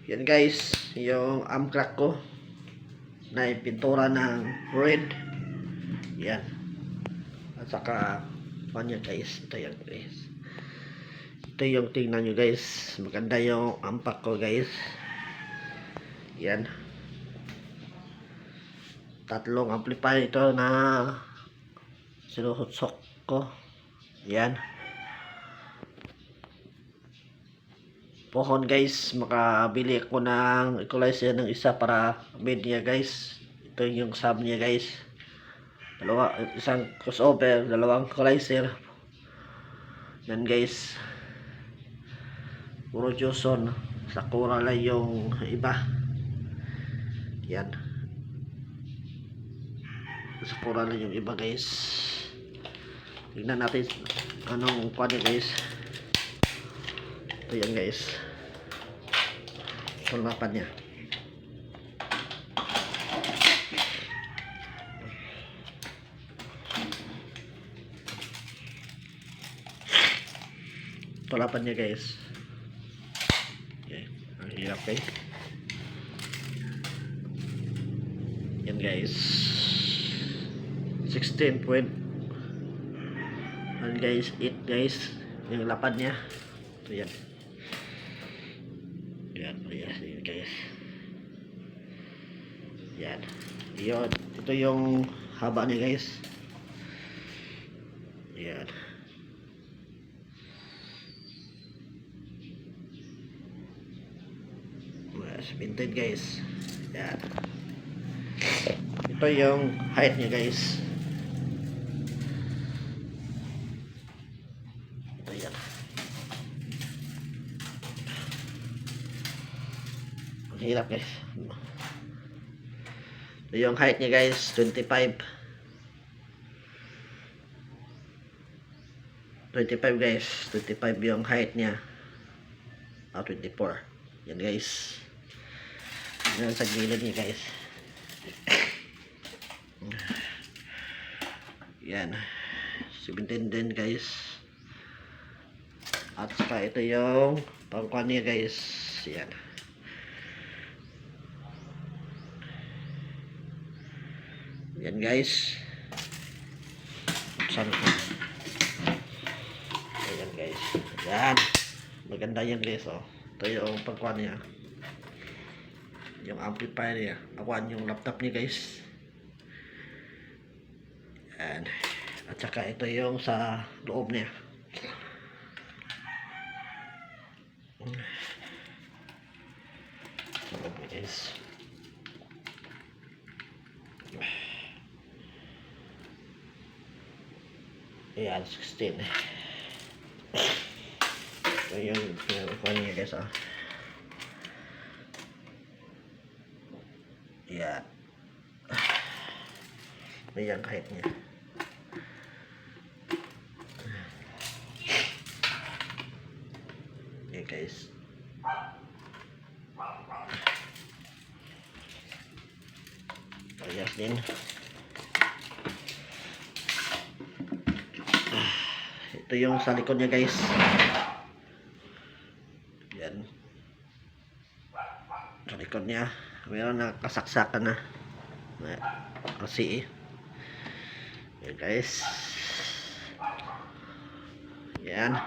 Yan guys, yung crack ko na pintura ng red. Yan. At saka yan guys, ito yan guys. Ito yung tingnan nyo guys. Maganda yung ampak ko guys. Yan. Tatlong amplifier ito na sinuhutsok ko. Yan. Pohon guys, makabili ako ng equalizer ng isa para mid niya guys. Ito yung sub niya guys. Dalawa, isang crossover, dalawang equalizer. Yan guys. Puro Johnson. Sakura lang yung iba. Yan. Sakura lang yung iba guys. Tignan natin anong kuha guys. Ito yan guys. Sulapan niya. Sulapan niya guys. Okay. Ang hirap guys. Yan guys. 16 point. Yan guys. 8 guys. Yung lapad niya. Ito yan. Yan guys. Yan. Yun. Ito yung haba niya guys. Yan. Mas vintage guys. Yan. Ito yung height niya guys. Ito yan. Ang hirap guys. Ito yung height niya guys. 25 guys. 25 yung height niya. 24. Yan guys. Yan sa gilid niya guys. Yan. 17 din guys. At saka ito yung pangkuhan niya guys. Yan. Yan guys. Saan ito? Ayan guys. Yan. Maganda yan guys. Oh. Ito yung pangkuhan niya. Yung amplifier niya. Pakuhan yung laptop niya guys. Yan. At saka ito yung sa loob niya. Sa loob niya guys. Ayan, 16. Ito yung pinagawa niya guys. Oh. Ayan. Ayan kahit niya. Okay guys. Ayan din. Ito yung sa likod niya guys. Yan. Sa likod niya. Mayroon na kasaksakan na. Kasi yan guys. Yan.